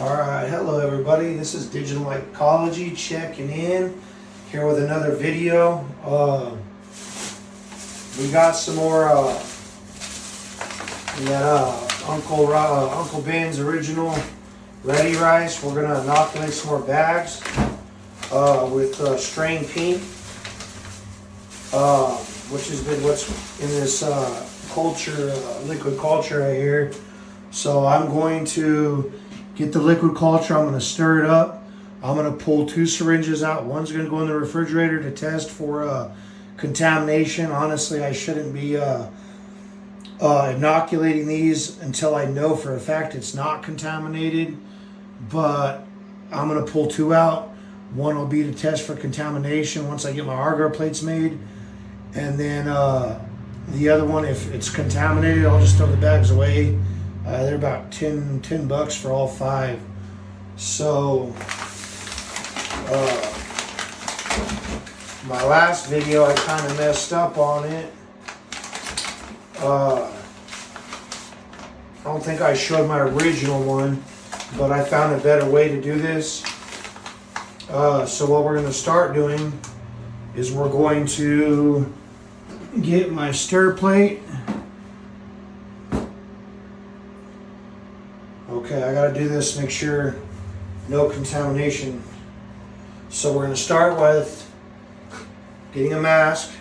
Alright, hello everybody. This is Digital Ecology checking in here with another video. We got some more Uncle Ben's original ready rice. We're gonna inoculate some more bags with strain pink, which has been what's in this liquid culture right here. So I'm going to get the liquid culture, I'm going to stir it up. I'm going to pull 2 syringes out. One's going to go in the refrigerator to test for contamination. Honestly, I shouldn't be inoculating these until I know for a fact it's not contaminated. But I'm going to pull 2 out. One will be to test for contamination once I get my agar plates made. And then the other one, if it's contaminated, I'll just throw the bags away. They're about 10 bucks for all 5. So my last video I kind of messed up on it. I don't think I showed my original one, but I found a better way to do this. So what we're going to start doing is we're going to get my stir plate. Okay, I gotta do this to make sure no contamination. So we're gonna start with getting a mask.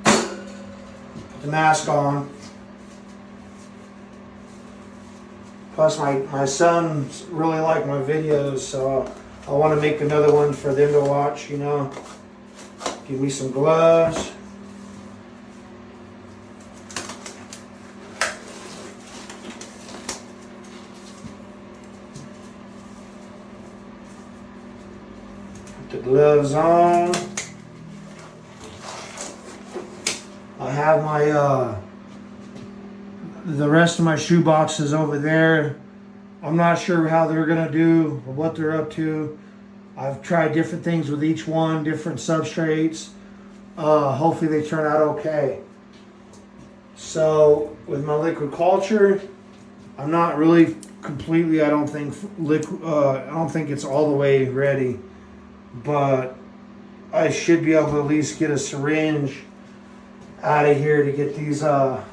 Put the mask on. Plus my sons really like my videos, so I want to make another one for them to watch, you know. Give me some gloves. The gloves on. I have my the rest of my shoe boxes over there. I'm not sure how they're gonna do or what they're up to. I've tried different things with each one, different substrates. Hopefully they turn out okay. So with my liquid culture, I'm not really completely, I don't think it's all the way ready. But I should be able to at least get a syringe out of here to get these other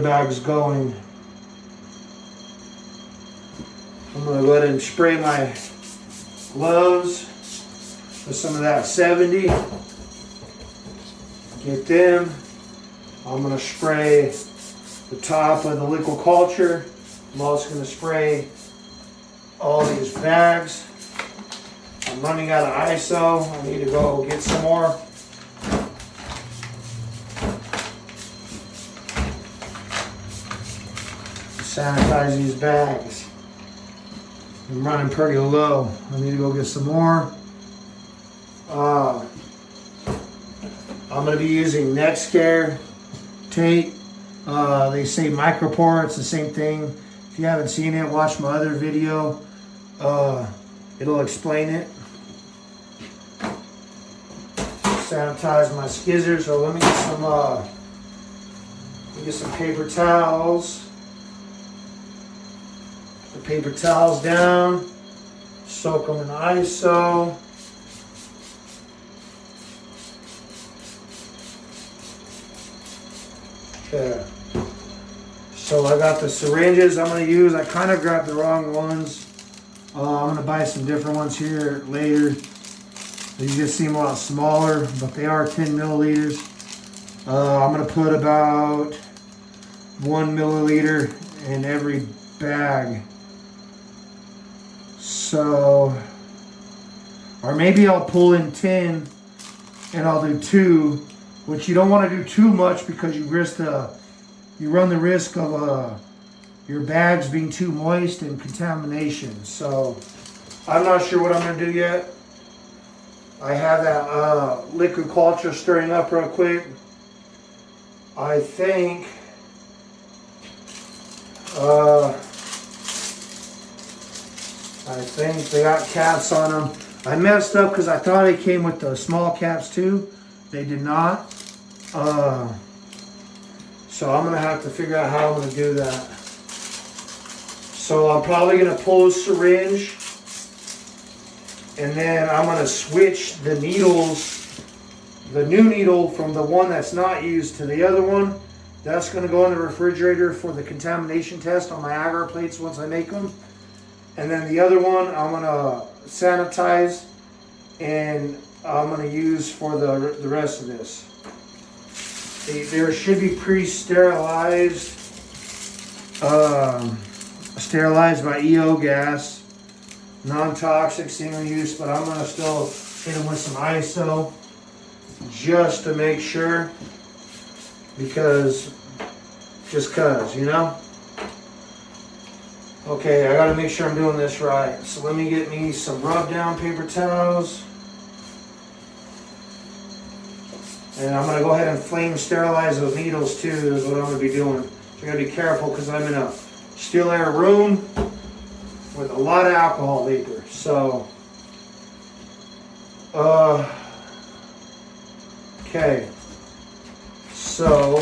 bags going. I'm going to go ahead and spray my gloves with some of that 70. Get them. I'm going to spray the top of the liquid culture. I'm also going to spray all these bags. I'm running out of ISO. I need to go get some more. Sanitize these bags. I'm running pretty low. I need to go get some more. I'm going to be using NextCare tape. They say micropore. It's the same thing. If you haven't seen it, watch my other video. It'll explain it. Sanitize my skizzers. So let me get some paper towels. Put the paper towels down. Soak them in ISO. Okay. So I got the syringes I'm going to use. I kind of grabbed the wrong ones. I'm going to buy some different ones here later. These just seem a lot smaller, but they are 10 milliliters. I'm going to put about 1 milliliter in every bag. So, or maybe I'll pull in 10 and I'll do 2, which you don't want to do too much because you run the risk of your bags being too moist and contamination. So I'm not sure what I'm going to do yet. I have that liquid culture stirring up real quick. I think they got caps on them. I messed up because I thought they came with the small caps too. They did not. So I'm going to have to figure out how I'm going to do that. So I'm probably going to pull a syringe, and then I'm going to switch the needles, the new needle from the one that's not used to the other one. That's going to go in the refrigerator for the contamination test on my agar plates once I make them. And then the other one I'm going to sanitize, and I'm going to use for the rest of this. There should be pre-sterilized, sterilized by EO gas, non-toxic, single use, but I'm going to still hit them with some ISO just to make sure, just cause, you know? Okay, I gotta make sure I'm doing this right. So let me get me some rub down paper towels. And I'm gonna go ahead and flame sterilize those needles too, is what I'm gonna be doing. So I gotta be careful because I'm in a still air room with a lot of alcohol vapor. So, okay. So,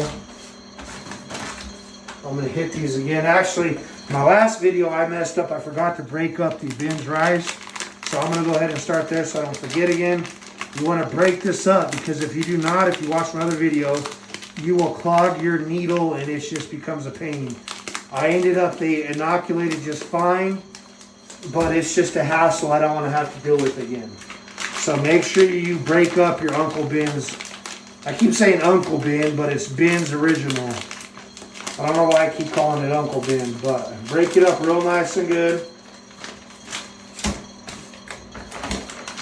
I'm gonna hit these again. Actually, my last video I messed up. I forgot to break up the bins rice. So I'm gonna go ahead and start there so I don't forget again. You wanna break this up because if you do not, if you watch my other video, you will clog your needle and it just becomes a pain. I ended up, they inoculated just fine, but it's just a hassle I don't wanna have to deal with again. So make sure you break up your Uncle Ben's. I keep saying Uncle Ben, but it's Ben's original. I don't know why I keep calling it Uncle Ben, but break it up real nice and good.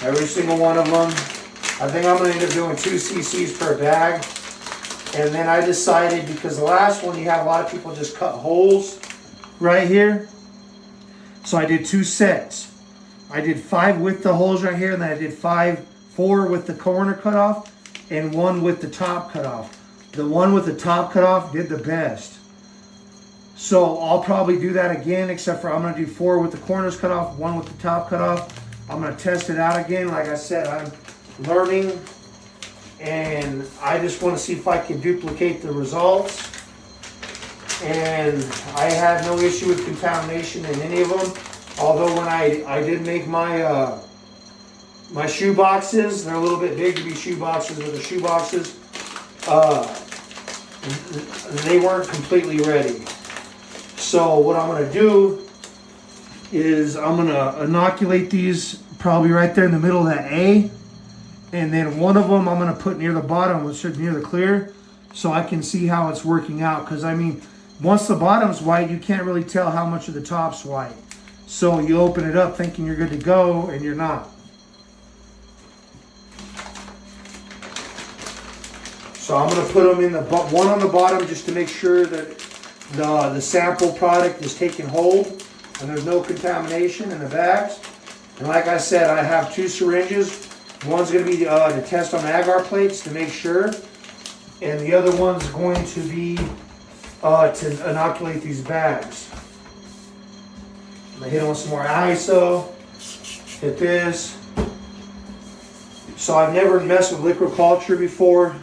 Every single one of them. I think I'm going to end up doing 2 cc's per bag. And then I decided, because the last one you have a lot of people just cut holes right here. So I did 2 sets. I did 5 with the holes right here, and then I did 4 with the corner cut off, and 1 with the top cut off. The one with the top cut off did the best. So I'll probably do that again, except for I'm going to do 4 with the corners cut off, 1 with the top cut off. I'm going to test it out again. Like I said, I'm learning, and I just want to see if I can duplicate the results. And I had no issue with contamination in any of them. Although when I did make my my shoe boxes, they're a little bit big to be shoe boxes, but the shoe boxes, they weren't completely ready. So what I'm going to do is I'm going to inoculate these probably right there in the middle of that A. And then one of them I'm going to put near the bottom, which is near the clear, so I can see how it's working out. Because, I mean, once the bottom's white, you can't really tell how much of the top's white. So you open it up thinking you're good to go, and you're not. So I'm going to put them in the one on the bottom just to make sure that the sample product is taking hold and there's no contamination in the bags. And like I said, I have 2 syringes. One's going to be to test on agar plates to make sure, and the other one's going to be to inoculate these bags. I'm going to hit on some more ISO, hit this. So I've never messed with liquid culture before,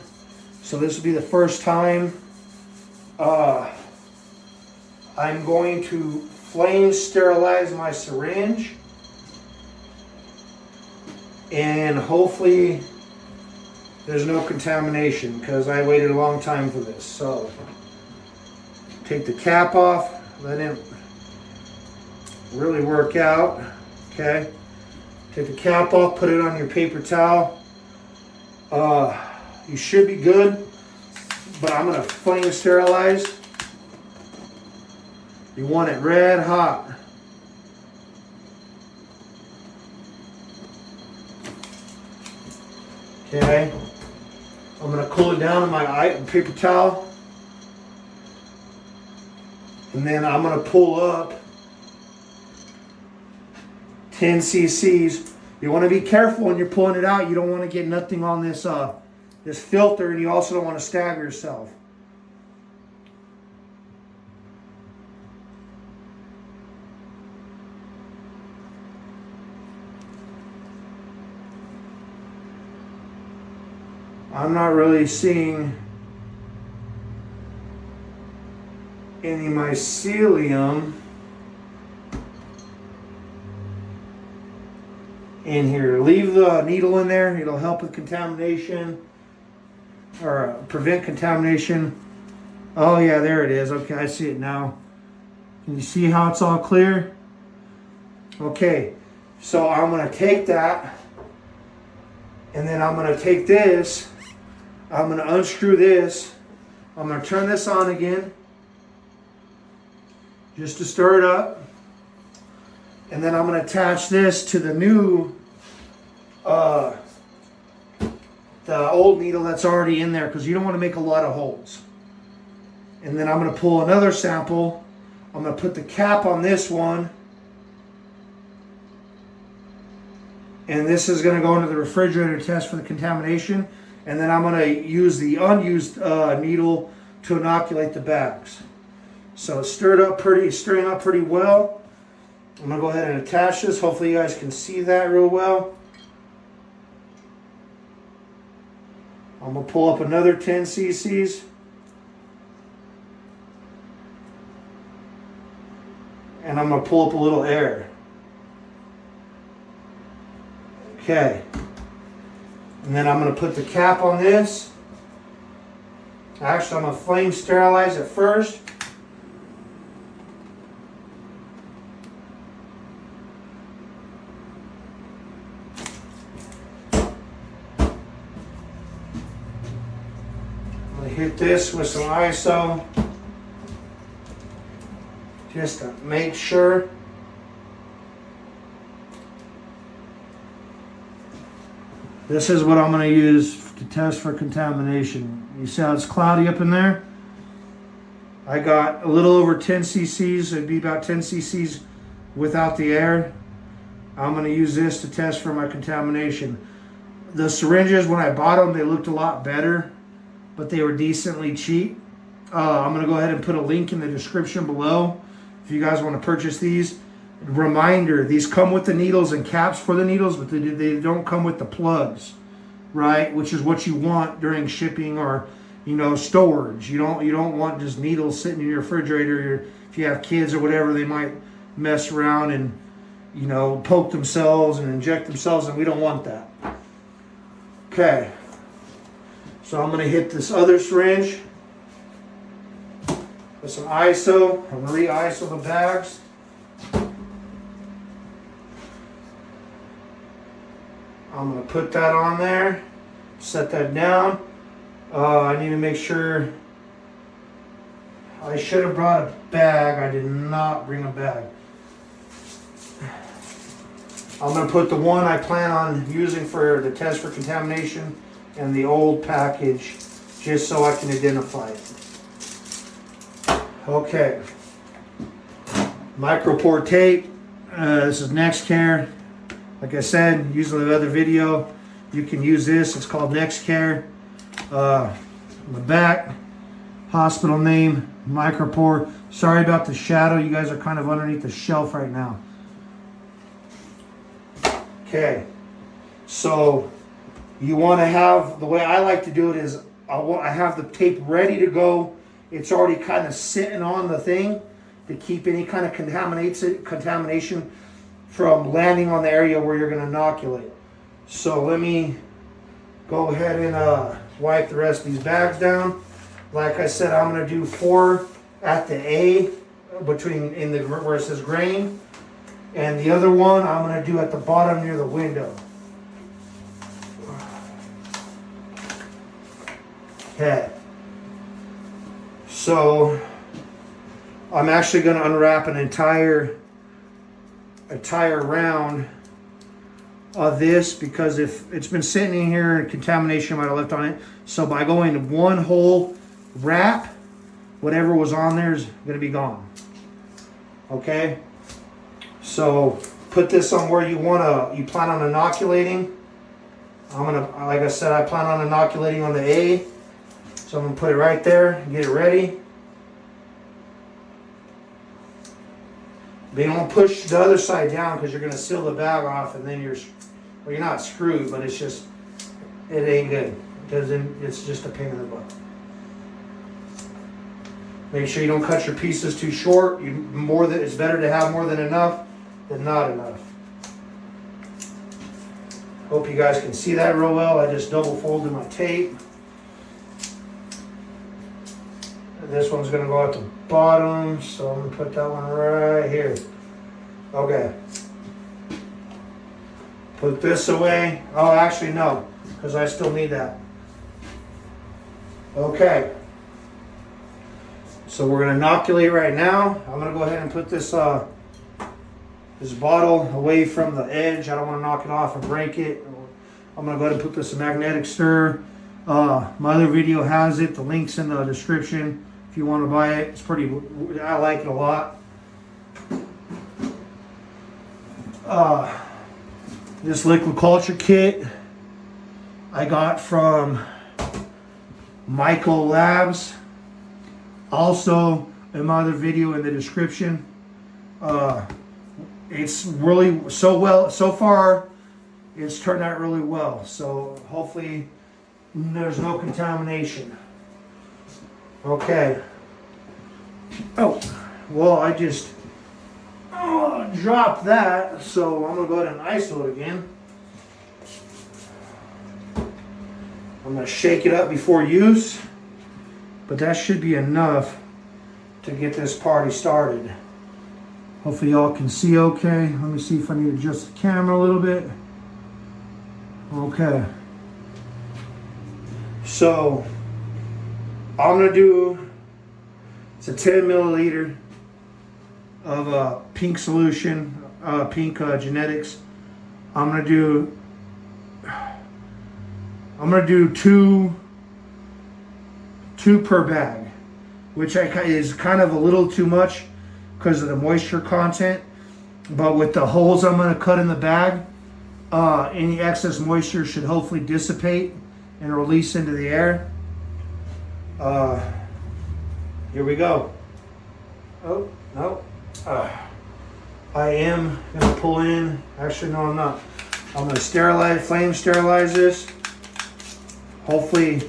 so this will be the first time. I'm going to flame sterilize my syringe, and hopefully there's no contamination because I waited a long time for this. So take the cap off, let it really work out. Okay, take the cap off, put it on your paper towel. You should be good, but I'm going to flame sterilize. You want it red hot. Okay, I'm going to cool it down in my paper towel, and then I'm going to pull up 10 cc's. You want to be careful when you're pulling it out. You don't want to get nothing on this this filter, and you also don't want to stab yourself. I'm not really seeing any mycelium in here. Leave the needle in there. It'll help with contamination or prevent contamination. Oh yeah, there it is. Okay, I see it now. Can you see how it's all clear? Okay, so I'm going to take that, and then I'm going to take this. I'm going to unscrew this. I'm going to turn this on again, just to stir it up. And then I'm going to attach this to the new, the old needle that's already in there, because you don't want to make a lot of holes. And then I'm going to pull another sample. I'm going to put the cap on this one. And this is going to go into the refrigerator to test for the contamination. And then I'm going to use the unused needle to inoculate the bags. So it's stirring up pretty well. I'm going to go ahead and attach this. Hopefully you guys can see that real well. I'm going to pull up another 10 cc's. And I'm going to pull up a little air. Okay. And then I'm going to put the cap on this. Actually, I'm going to flame sterilize it first. I'm going to hit this with some ISO just to make sure. This is what I'm going to use to test for contamination. You see how it's cloudy up in there? I got a little over 10 cc's. It'd be about 10 cc's without the air. I'm going to use this to test for my contamination. The syringes, when I bought them, they looked a lot better, but they were decently cheap. I'm going to go ahead and put a link in the description below if you guys want to purchase these. Reminder, these come with the needles and caps for the needles, but they don't come with the plugs, right? Which is what you want during shipping or, storage. You don't want just needles sitting in your refrigerator. If you have kids or whatever, they might mess around and, poke themselves and inject themselves, and we don't want that. Okay. So I'm going to hit this other syringe with some ISO. I'm going to re-ISO the bags. I'm going to put that on there, set that down. I need to make sure. I should have brought a bag. I did not bring a bag. I'm going to put the one I plan on using for the test for contamination in the old package, just so I can identify it. Okay. Micropore tape. This is NextCare. Like I said, using the other video, you can use this. It's called NextCare. On the back, hospital name, Micropore. Sorry about the shadow. You guys are kind of underneath the shelf right now. Okay. So you want to have, the way I like to do it is I have the tape ready to go. It's already kind of sitting on the thing to keep any kind of contamination from landing on the area where you're going to inoculate. So let me go ahead and wipe the rest of these bags down. Like I said, I'm going to do 4 at the A between where it says grain, and the other one I'm going to do at the bottom near the window. Okay. So I'm actually going to unwrap an entire round of this, because if it's been sitting in here and contamination might have left on it. So by going one whole wrap, whatever was on there is going to be gone. Okay. So put this on where you plan on inoculating. Like I said, I plan on inoculating on the A. So I'm going to put it right there and get it ready. But you don't push the other side down, because you're going to seal the bag off, and then you're not screwed, but it ain't good. Because it's just a pain in the butt. Make sure you don't cut your pieces too short. It's better to have more than enough than not enough. Hope you guys can see that real well. I just double folded my tape. This one's gonna go at the bottom, so I'm gonna put that one right here. Okay. Put this away. Oh, actually no, because I still need that. Okay. So we're gonna inoculate right now. I'm gonna go ahead and put this this bottle away from the edge. I don't want to knock it off or break it. I'm gonna go ahead and put this in magnetic stir. My other video has it. The link's in the description. If you want to buy it, it's pretty. I like it a lot. This liquid culture kit I got from Michael Labs. Also, in my other video in the description. It's really so far. It's turned out really well. So hopefully there's no contamination. Okay. Oh, well, I just dropped that, so I'm gonna go ahead and ISO it again. I'm gonna shake it up before use, but that should be enough to get this party started. Hopefully y'all can see okay. Let me see if I need to adjust the camera a little bit. Okay. So I'm gonna do, it's a 10 milliliter of pink solution, pink genetics. I'm gonna do two per bag, which is kind of a little too much because of the moisture content. But with the holes I'm gonna cut in the bag, any excess moisture should hopefully dissipate and release into the air. Here we go. Oh, no. I am gonna pull in, actually no I'm not. I'm gonna flame sterilize this. Hopefully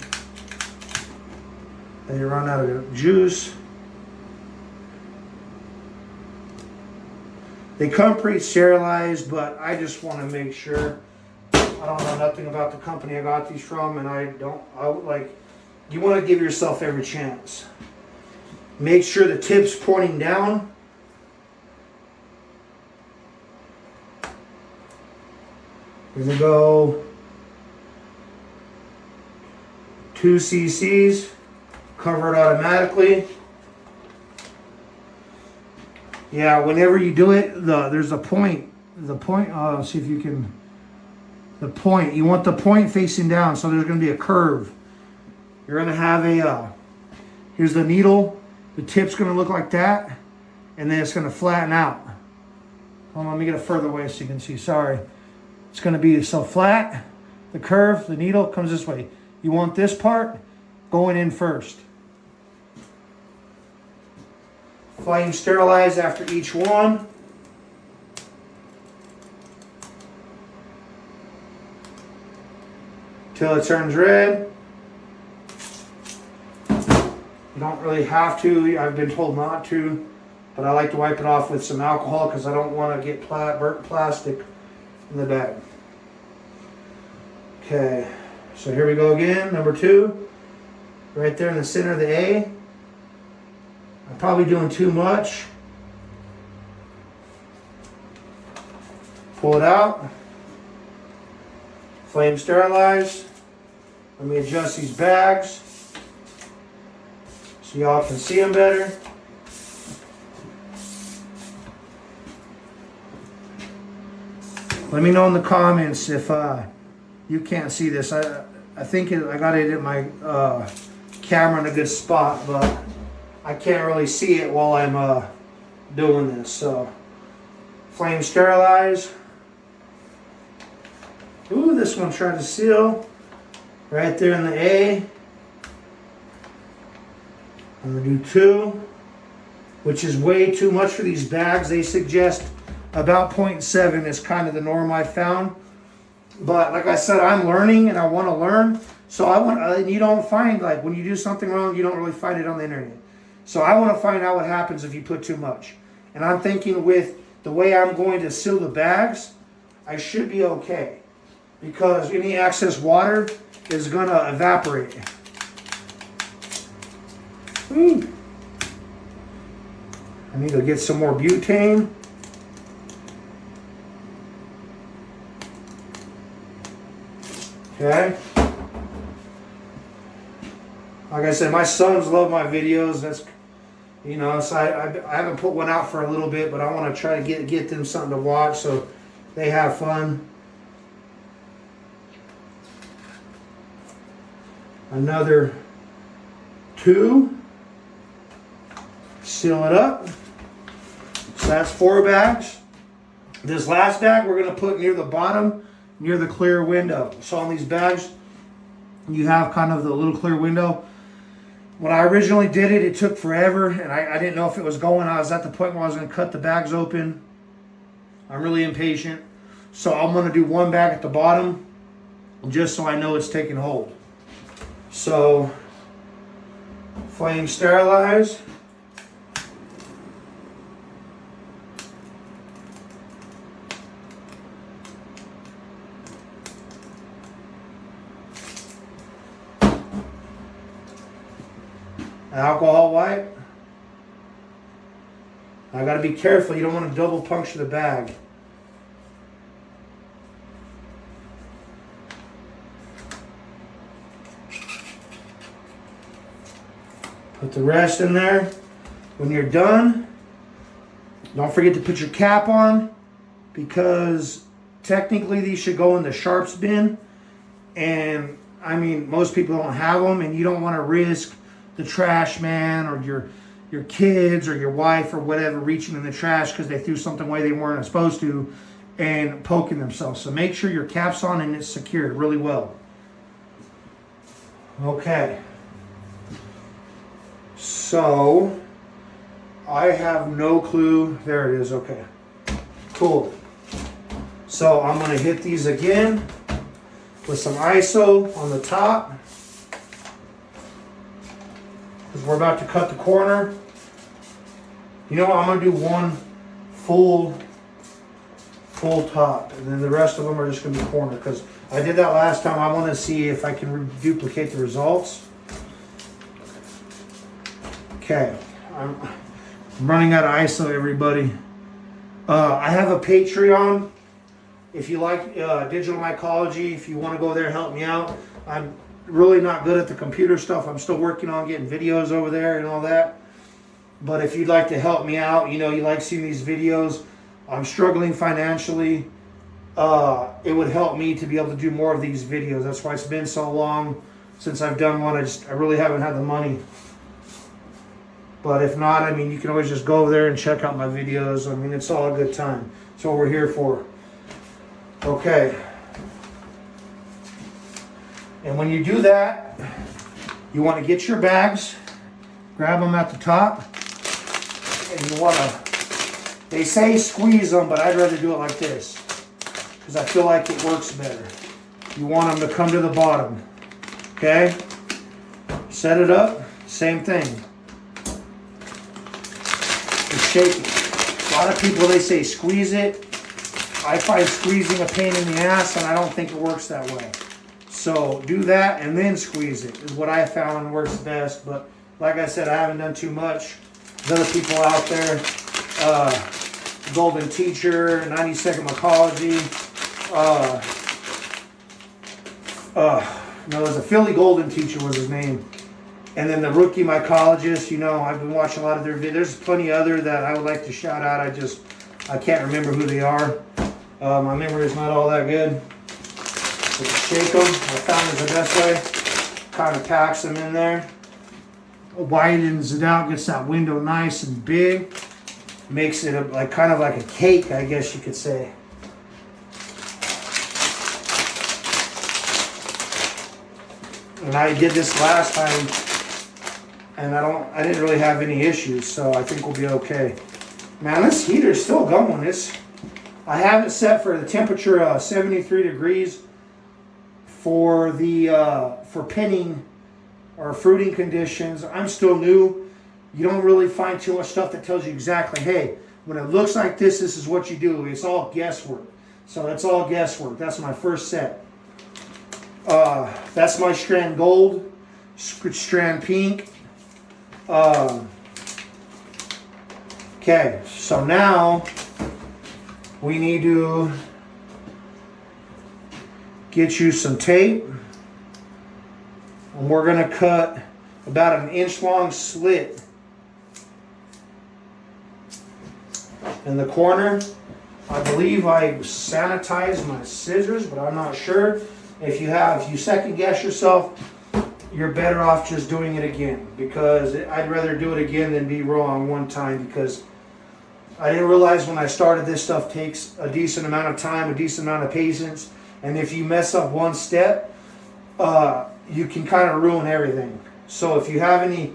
they run out of juice. They come pre-sterilized, but I just want to make sure. I don't know nothing about the company I got these from, and you want to give yourself every chance. Make sure the tip's pointing down. Here we go. 2 cc's, cover it automatically. Yeah, whenever you do it, there's a point. See if you can. The point. You want the point facing down, so there's going to be a curve. You're going to have here's the needle. The tip's going to look like that, and then it's going to flatten out. Hold on, let me get it further away so you can see. Sorry. It's going to be so flat. The curve, the needle comes this way. You want this part going in first. Flame sterilize after each one. Till it turns red. You don't really have to. I've been told not to, but I like to wipe it off with some alcohol because I don't want to get burnt plastic in the bag. Okay, so here we go again. Number 2, right there in the center of the A. I'm probably doing too much. Pull it out. Flame sterilize. Let me adjust these bags so y'all can see them better. Let me know in the comments if you can't see this. I think I got it in my camera in a good spot, but I can't really see it while I'm doing this. So, flame sterilize. Ooh, this one tried to seal. Right there in the A. I'm going to do 2, which is way too much for these bags. They suggest about 0.7 is kind of the norm I found. But like I said, I'm learning and I want to learn. So you don't find, like, when you do something wrong, you don't really find it on the internet. So I want to find out what happens if you put too much. And I'm thinking with the way I'm going to seal the bags, I should be okay. because any excess water is going to evaporate. I need to get some more butane. Okay. Like I said, my sons love my videos. That's, you know, so I haven't put one out for a little bit, but I want to try to get them something to watch so they have fun. Another 2. Seal it up. So that's 4 bags. This last bag we're going to put near the bottom, near the clear window. So on these bags, you have kind of the little clear window. When I originally did it, it took forever, and I didn't know if it was going. I was at the point where I was going to cut the bags open. I'm really impatient. So I'm going to do 1 bag at the bottom, just so I know it's taking hold. So, flame sterilize. Alcohol wipe. I got to be careful. You don't want to double puncture the bag. Put the rest in there. When you're done, don't forget to put your cap on, because technically these should go in the sharps bin. And I mean, most people don't have them, and you don't want to risk the trash man or your kids or your wife or whatever reaching in the trash because they threw something away they weren't supposed to and poking themselves. So make sure your cap's on and it's secured really well. Okay. So I have no clue. There it is. Okay. Cool. So I'm going to hit these again with some ISO on the top, because we're about to cut the corner. You know what? I'm going to do 1 full top, and then the rest of them are just going to be corner, because I did that last time. I want to see if I can duplicate the results. Okay. I'm running out of ISO, everybody. I have a Patreon. If you like digital mycology, if you want to go there, help me out. I'm really not good at the computer stuff. I'm still working on getting videos over there and all that. But if you'd like to help me out, you know, you like seeing these videos, I'm struggling financially. It would help me to be able to do more of these videos. That's why it's been so long since I've done one. I really haven't had the money. But if not, I mean, you can always just go over there and check out my videos. I mean, it's all a good time. That's what we're here for. Okay. And when you do that, you want to get your bags, grab them at the top, and you want to, they say squeeze them, but I'd rather do it like this, because I feel like it works better. You want them to come to the bottom. Okay? Set it up, same thing. You shake it. A lot of people, they say squeeze it. I find squeezing a pain in the ass, and I don't think it works that way. So do that and then squeeze it is what I found works best. But like I said, I haven't done too much. There's other people out there, Golden Teacher, 90-Second Mycology. No, it was a Philly Golden Teacher was his name. And then the Rookie Mycologist, you know, I've been watching a lot of their videos. There's plenty other that I would like to shout out. I can't remember who they are. My memory is not all that good. Just shake them. I found is the best way. Kind of packs them in there. Widens it out, gets that window nice and big. Makes it kind of like a cake, I guess you could say. And I did this last time, and I didn't really have any issues, so I think we'll be okay. Man, this heater's still going. I have it set for the temperature 73 degrees for the for pinning or fruiting conditions. I'm still new. You don't really find too much stuff that tells you exactly, hey, when it looks like this is what you do. It's all guesswork. So it's all guesswork. That's my first set. That's my strand gold, strand pink. Okay, so now we need to get you some tape, and we're going to cut about an inch long slit in the corner. I believe I sanitized my scissors, but I'm not sure. If you second guess yourself, you're better off just doing it again, because I'd rather do it again than be wrong one time, because I didn't realize when I started this stuff takes a decent amount of time, a decent amount of patience, and if you mess up one step, you can kind of ruin everything. So if you have any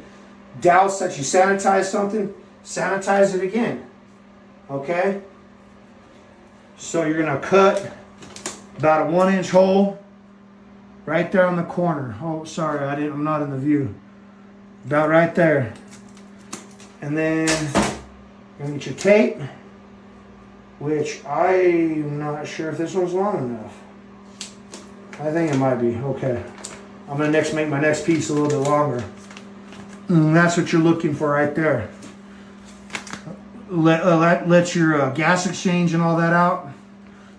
doubts that you sanitize something, sanitize it again. Okay? So you're going to cut about a 1-inch hole right there on the corner. Oh, sorry, I'm not in the view. About right there. And then you're going to get your tape, which I'm not sure if this one's long enough. I think it might be. Okay. I'm going to make my next piece a little bit longer. And that's what you're looking for right there. Let your gas exchange and all that out.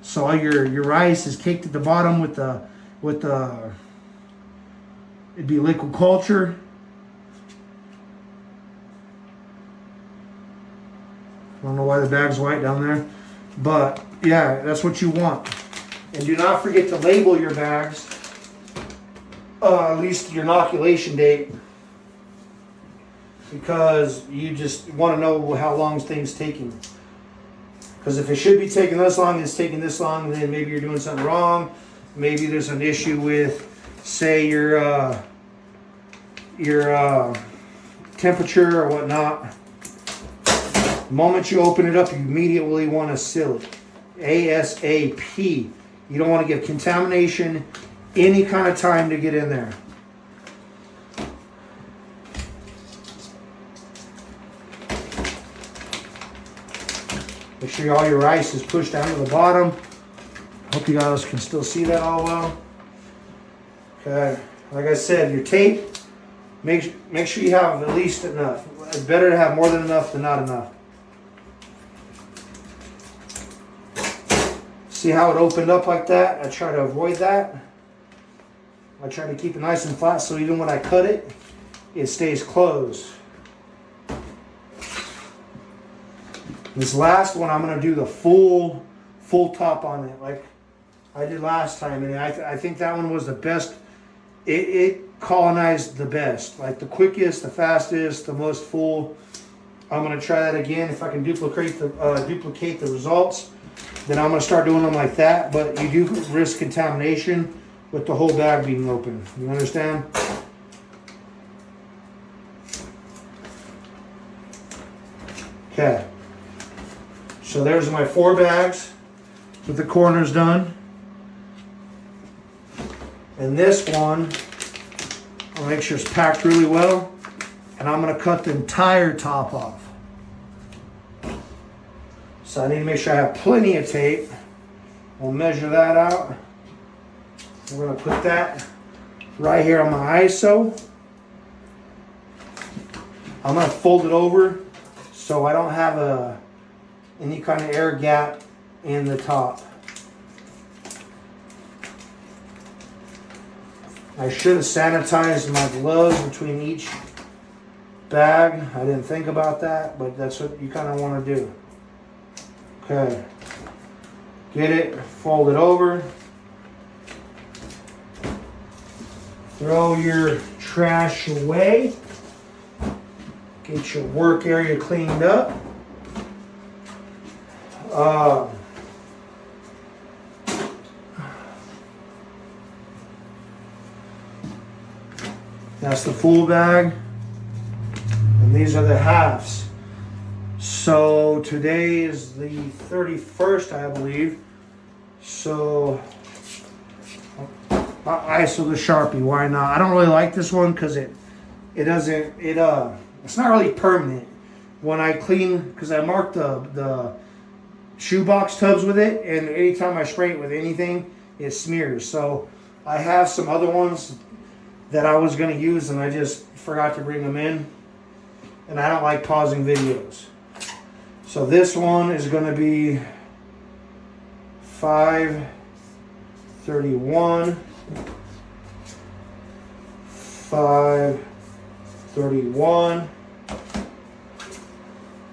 So all your rice is caked at the bottom with the it'd be liquid culture. I don't know why the bag's white down there, but yeah, that's what you want. And do not forget to label your bags, at least your inoculation date, because you just want to know how long things taking. Because if it should be taking this long, it's taking this long, then maybe you're doing something wrong. Maybe there's an issue with, say, your temperature or whatnot. The moment you open it up, you immediately want to seal it. ASAP. You don't want to give contamination any kind of time to get in there. Make sure all your rice is pushed down to the bottom. Hope you guys can still see that all well. Okay, like I said, your tape, make sure you have at least enough. It's better to have more than enough than not enough. See how it opened up like that? I try to avoid that. I try to keep it nice and flat so even when I cut it, it stays closed. This last one, I'm going to do the full top on it like I did last time. And I think that one was the best. It colonized the best. Like the quickest, the fastest, the most full. I'm going to try that again. If I can duplicate the results, then I'm going to start doing them like that. But you do risk contamination with the whole bag being open. You understand? Okay. So there's my 4 bags with the corners done. And this one, I'll make sure it's packed really well. And I'm going to cut the entire top off. So I need to make sure I have plenty of tape. We'll measure that out. We're going to put that right here on my ISO. I'm going to fold it over so I don't have any kind of air gap in the top. I should have sanitized my gloves between each bag. I didn't think about that, but that's what you kind of want to do. Okay. Get it, fold it over. Throw your trash away. Get your work area cleaned up. That's the full bag, and these are the halves. So today is the 31st, I believe. So I ISO the Sharpie. Why not? I don't really like this one because it's not really permanent. When I clean, because I marked the shoebox tubs with it, and anytime I spray it with anything, it smears. So I have some other ones that I was going to use and I just forgot to bring them in. And I don't like pausing videos. So this one is going to be 531, 531,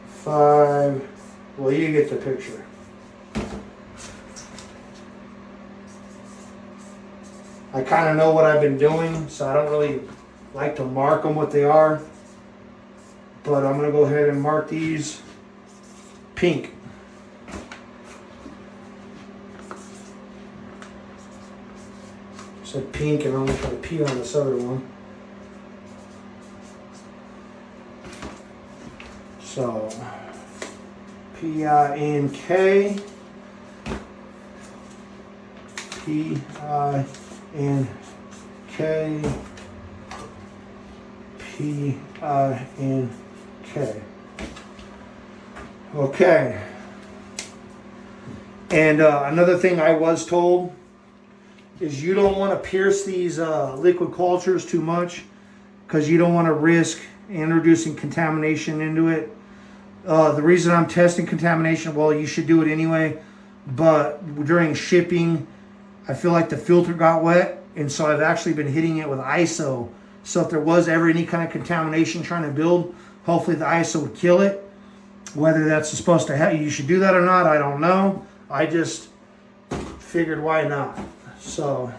5. Well, you get the picture. I kind of know what I've been doing, so I don't really like to mark them what they are. But I'm going to go ahead and mark these pink. Said pink, and I'm going to try to pee on this other one. So, P-I-N-K, P-I-N-K, P-I-N-K. Okay. And another thing I was told is you don't want to pierce these liquid cultures too much because you don't want to risk introducing contamination into it. The reason I'm testing contamination, well, you should do it anyway, but during shipping, I feel like the filter got wet, and so I've actually been hitting it with ISO. So if there was ever any kind of contamination trying to build, hopefully the ISO would kill it. Whether that's supposed to happen, you should do that or not, I don't know. I just figured why not. So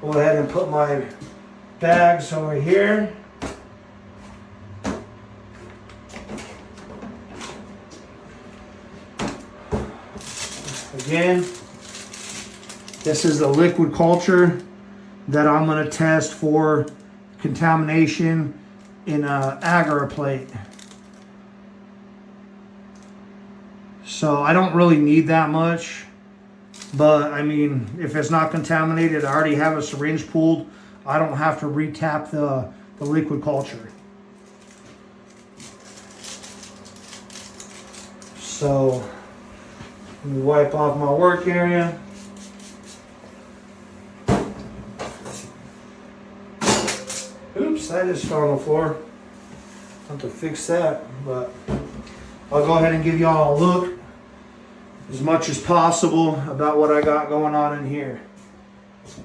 go ahead and put my bags over here. Again, this is the liquid culture that I'm going to test for contamination in an agar plate. So I don't really need that much, but I mean, if it's not contaminated, I already have a syringe pulled. I don't have to re-tap the liquid culture. So let me wipe off my work area. Oops, that just fell on the floor. I have to fix that, but I'll go ahead and give y'all a look as much as possible about what I got going on in here.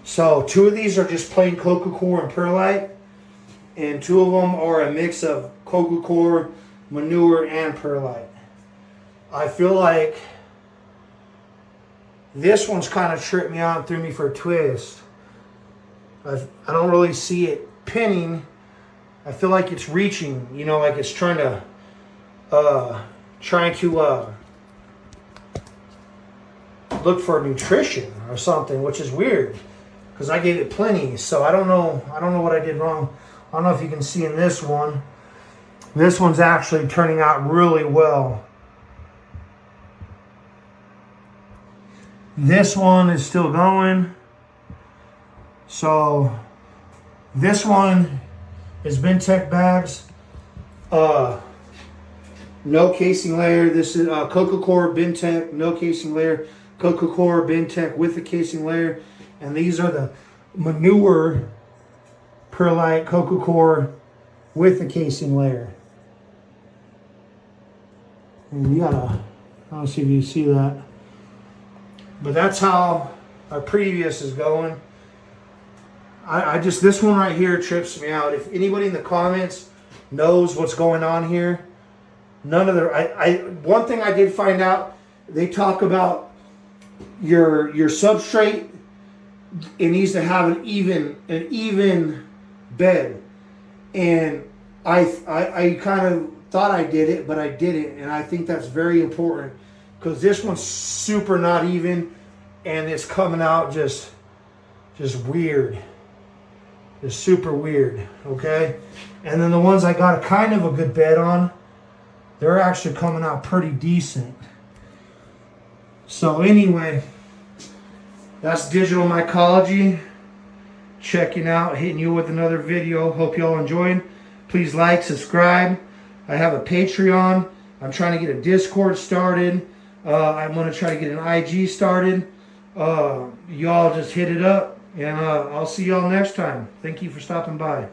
So 2 of these are just plain coca coir and perlite, and 2 of them are a mix of coca coir, manure, and perlite. I feel like this one's kind of tripped me out and threw me for a twist. I don't really see it pinning. I feel like it's reaching, you know, like it's trying to look for nutrition or something, which is weird because I gave it plenty. So I don't know what I did wrong. I don't know if you can see in this one. This one's actually turning out really well. This one is still going. So this one is Bentec bags. No casing layer. This is coca coir Bentec, no casing layer. Coca coir Bentec with the casing layer. And these are the manure perlite coca coir with the casing layer. And you gotta, I don't see if you see that. But that's how our previous is going. I just, this one right here trips me out. If anybody in the comments knows what's going on here, none of the, one thing I did find out, they talk about your substrate, it needs to have an even bed. And I kind of thought I did it, but I didn't. And I think that's very important because this one's super not even and it's coming out just weird. It's super weird, okay? And then the ones I got a kind of a good bed on, they're actually coming out pretty decent. So anyway, that's digital mycology. Checking out, hitting you with another video. Hope y'all enjoyed. Please like, subscribe. I have a Patreon. I'm trying to get a Discord started. I'm going to try to get an IG started. y'all just hit it up, and I'll see y'all next time. Thank you for stopping by.